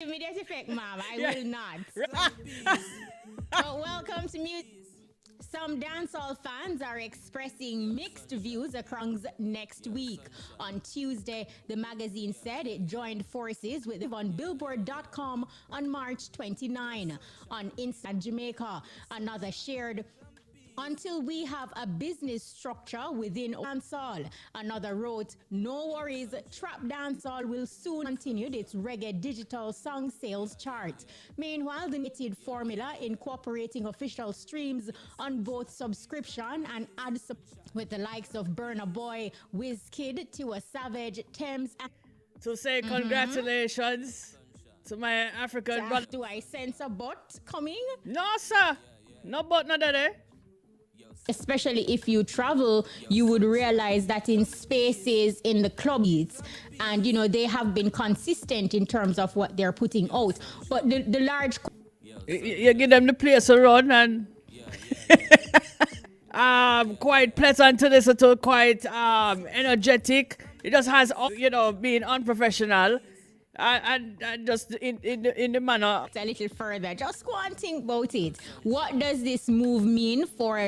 Immediate effect, ma'am. I will not. But welcome to music. Some dancehall fans are expressing mixed views across next week. On Tuesday, the magazine said it joined forces with on Billboard.com on March 29. On Insta Jamaica, another shared until we have a business structure within dancehall. Another wrote, no worries, Trap Dancehall will soon continue its reggae digital song sales chart. Meanwhile, the knitted formula incorporating official streams on both subscription and ad with the likes of Burna Boy, Wizkid, Tiwa Savage, Thames. To say congratulations to my African brother. Do I sense a butt coming? No, sir. No but, no daddy. Especially if you travel, you would realize that in spaces in the clubs, and you know, they have been consistent in terms of what they're putting out. But the large you give them the place to run and quite pleasant to listen to, quite energetic. It just has, you know, being unprofessional. And just in the manner. A little further, just go and think about it. What does this move mean for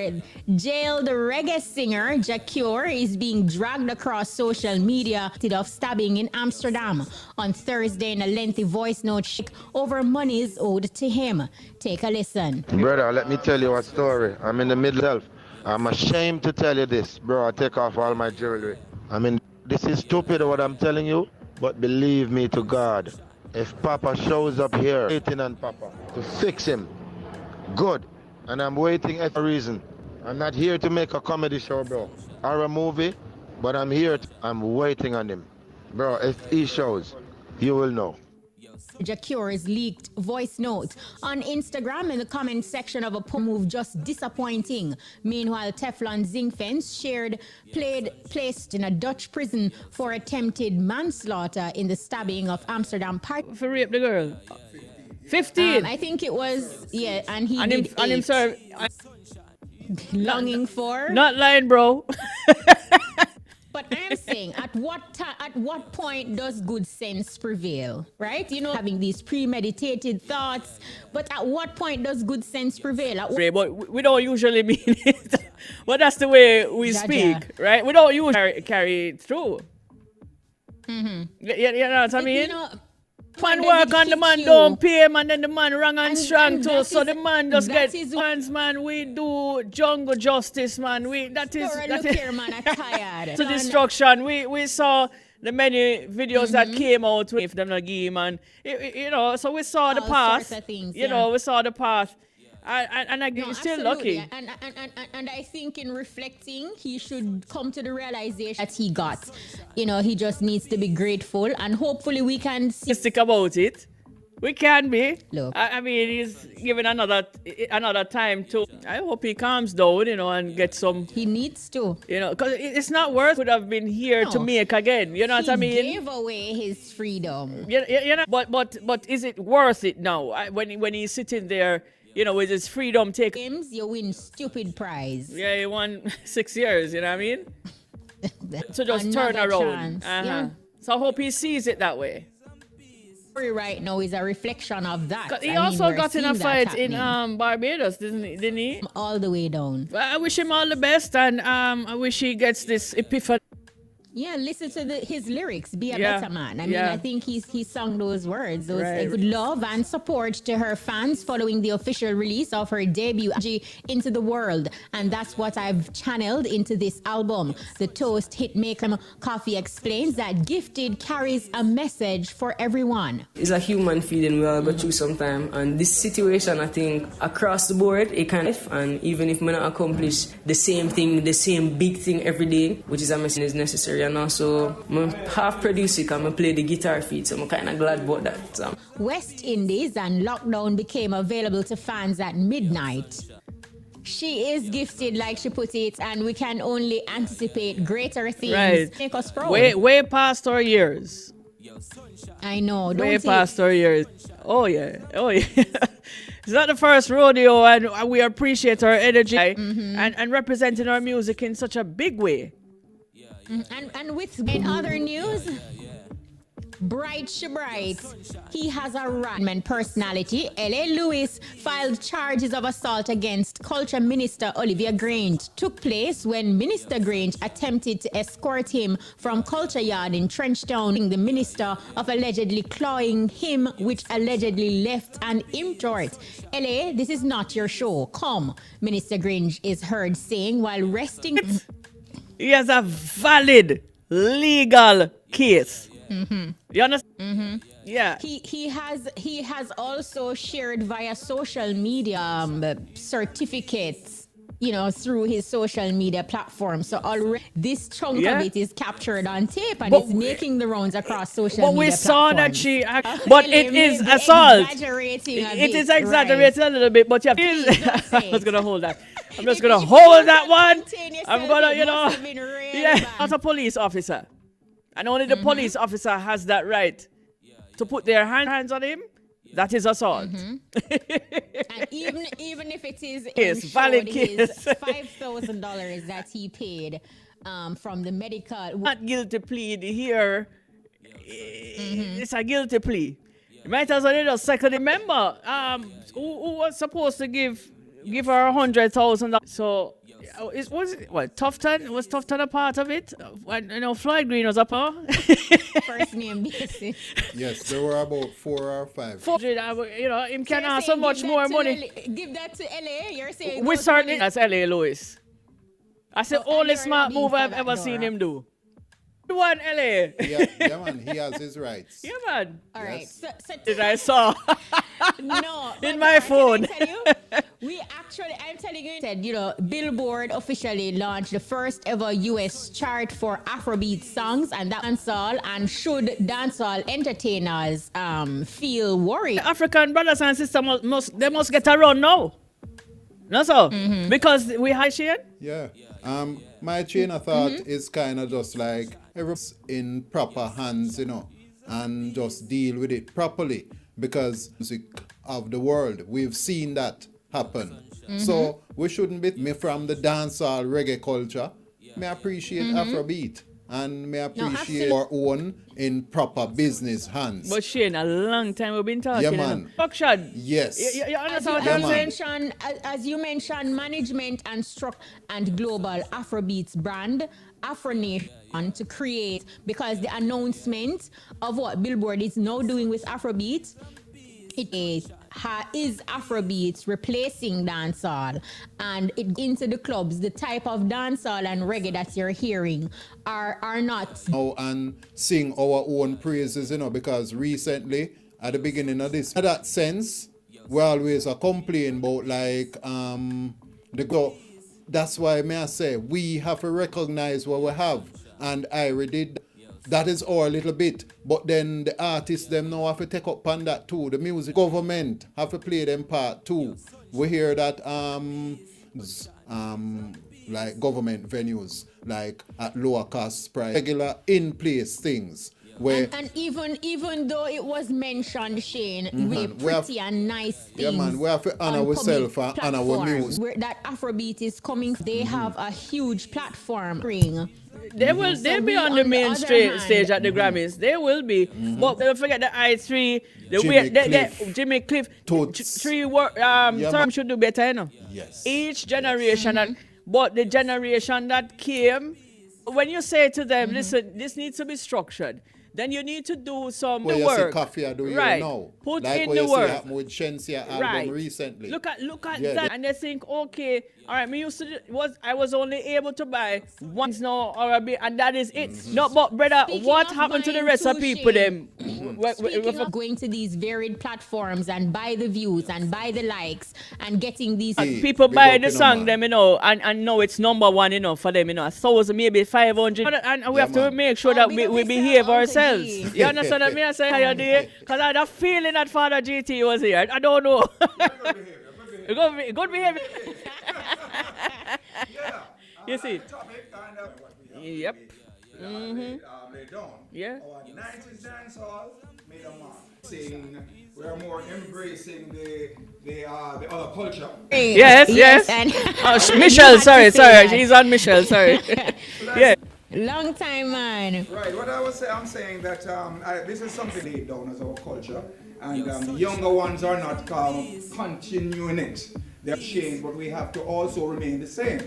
jailed reggae singer Jacure is being dragged across social media of stabbing in Amsterdam on Thursday in a lengthy voice note over monies owed to him. Take a listen. Brother, let me tell you a story. I'm in the middle of. I'm ashamed to tell you this, bro. I take off all my jewelry. This is stupid what I'm telling you. But believe me to God, if Papa shows up here, waiting on Papa to fix him, good. And I'm waiting for a reason. I'm not here to make a comedy show, bro, or a movie, but I'm here. I'm waiting on him. Bro, if he shows, you will know. Jacure's leaked voice note on Instagram in the comment section of a move just disappointing. Meanwhile, Teflon Zinc Fence placed in a Dutch prison for attempted manslaughter in the stabbing of Amsterdam party. For rape the girl. 15. I think it was, yeah, and he and did him, and him, sir. Longing for. Not lying, bro. But I'm saying, at what point does good sense prevail, right? You know, having these premeditated thoughts, but at what point does good sense prevail? But we don't usually mean it. But that's the way we speak, right? We don't usually carry it through. You know what I mean? You know, man work and the man don't pay him, and then the man wrong and strong too. So the man just get hands, man. We do jungle justice, man. That is here, man. I'm tired. To destruction. We saw the many videos that came out with them not give him, and you know. So we saw the path. You know, we saw the path. And I'm still lucky. And I think in reflecting, he should come to the realization that he got. You know, he just needs to be grateful, and hopefully we can stick about it. We can be. Look. I mean, he's given another time to. I hope he calms down, you know, and get some. He needs to. You know, because it's not worth would have been here to make again. You know what I mean? He gave away his freedom. You know, but is it worth it now? When he's sitting there, you know, with his freedom take. Games, you win stupid prize. Yeah, he won 6 years. You know what I mean? To just turn around. Yeah. So I hope he sees it that way. Right now is a reflection of that. He also got in a fight in Barbados, didn't he? All the way down. Well, I wish him all the best, and I wish he gets this epiphany. Yeah, listen to his lyrics. Be a better man. I mean, I think he sung those words. Those good love and support to her fans following the official release of her debut into the world, and that's what I've channeled into this album. The Toast hitmaker Coffee explains that Gifted carries a message for everyone. It's a human feeling we all go through sometime, and this situation, I think, across the board, it can. And even if we not accomplish the same thing, the same big thing every day, which is a message is necessary. And also, I'm half producer and I play the guitar feed, so I'm kind of glad about that. So. West Indies and Lockdown became available to fans at midnight. She is gifted, like she put it, and we can only anticipate greater things. Right. Make us proud. Way past our years. I know. Way past our years. Oh yeah. It's not the first rodeo, and we appreciate her energy and representing our music in such a big way. And in other news, Bright Shabright. He has a Radman personality. L.A. Lewis filed charges of assault against Culture Minister Olivia Grange. Took place when Minister Grange attempted to escort him from Culture Yard in Trenchtown, the minister of allegedly clawing him, which allegedly left an import. L.A., this is not your show. Come, Minister Grange is heard saying while resting. He has a valid legal case. You understand? Yeah. He has also shared via social media certificates, through his social media platform. So already this chunk of it is captured on tape and it's making the rounds across social media. But we saw that platforms. but it is assault. It is exaggerating a little bit, but yeah. I was gonna hold that. I'm just If gonna you hold don't that one. contain I'm yourself, gonna, it must have been really bad. not a police officer. And only the police officer has that right to put their hands on him. That is assault. And even if it is Yes, valid his case. $5,000 that he paid from the medical. Not guilty plea here. It's a guilty plea. You might as well just second. Remember, who was supposed to give her $100,000? So it was what Tufton? Was Tufton a part of it? When Floyd Green was up, huh? First name basis. Yes, there were about 4 or 5. 400, him can you're ask so saying much give more that to money. Give that to LA. You're saying We those certainly. money- That's L.A. Lewis. That's the Oh, and only you're smart lobbying move for I've that, ever seen Dora. him do. The one L.A. Yeah, man, he has his rights. Yeah, man. All right. Yes. So Did I saw? no. In but my Dora, phone. can I tell you? I'm telling you, said, Billboard officially launched the first ever US chart for Afrobeat songs, and that dancehall, and should dancehall entertainers feel worried. African brothers and sisters must get a run now. No, so because we Haitian. Yeah. My chain of thought is kind of just like everyone's in proper hands, and just deal with it properly, because music of the world, we've seen that happen. So we shouldn't be me from the dancehall reggae culture. Me appreciate Afrobeat and me appreciate our own in proper business hands. But Shane, a long time we've been talking. Yeah, man. Action. Yes. You As understand what you, I'm as, saying? you mentioned, as you mentioned, management and global Afrobeats brand, Afronation, to create, because the announcement of what Billboard is now doing with Afrobeat, it is Afrobeats replacing dancehall, and it into the clubs. The type of dancehall and reggae that you're hearing are not. And sing our own praises, because recently, at the beginning of this, in that sense, we always complain about that's why may I say we have to recognize what we have, and I did. That is our little bit, but then the artists them now have to take up on that too. The music government have to play them part too. We hear that like government venues, like at lower cost price, regular in place things. Where And even though it was mentioned, Shane, with pretty and nice things. yeah, man, we have to honor on ourselves public and honor our platforms music. where that Afrobeat is coming, they have a huge platform. They'll They'll be on the main stage at the Grammys. They will be. But don't forget the I3, Jimmy Cliff. Toots. Some should do better, Yes. Each generation, but the generation that came, when you say to them, listen, this needs to be structured, then you need to do some Well, the you work. see Coffee I do here Right. now. Put like in what the you see work. happen with Shensia album Right. recently. Look at Yeah, that, and they think, okay, all right. I was only able to buy once now or a bit, and that is it. No, but brother, Speaking what of happened to the buying rest of too, people? Shane. Them Speaking of going to these varied platforms and buy the views and buy the likes and getting these people big buy up, the song, them, and know it's number one, for them, 1,000, maybe 500, and we have to man. make sure that big up we yourself, behave Uncle ourselves. G. You understand what I say? How you do? Because I had a feeling that Father GT was here. I don't know. Good behavior. You see? Yep. Yeah. Our 90s dancehall made a mark. Saying we're more embracing the other culture. Yes. and Oh, Michelle, sorry. She's on Michelle, sorry. Yeah. Long time, man. Right, what I was saying, I'm saying that this is something laid down as our culture, and the younger ones are not continuing it. They're changed, but we have to also remain the same.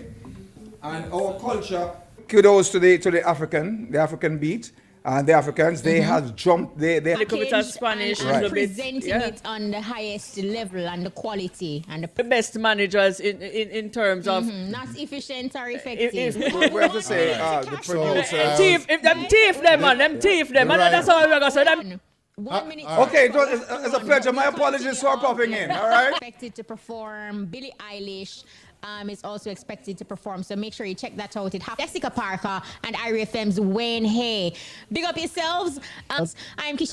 And our culture, kudos to the African beat. And the Africans, they have jumped, they little bit of Spanish, and little bit, presenting yeah. it on the highest level and the quality and The best managers in terms of not efficient or effective. we have to say the producer. them thief them, man. Them thief them. And that's how we're gonna say them. 1 minute. Okay, it's a pleasure. My apologies for popping in. All right. Expected to perform. Billie Eilish is also expected to perform, so make sure you check that out. It has Jessica Parker and IRFM's Wayne Hay. Big up yourselves. I'm Kishi.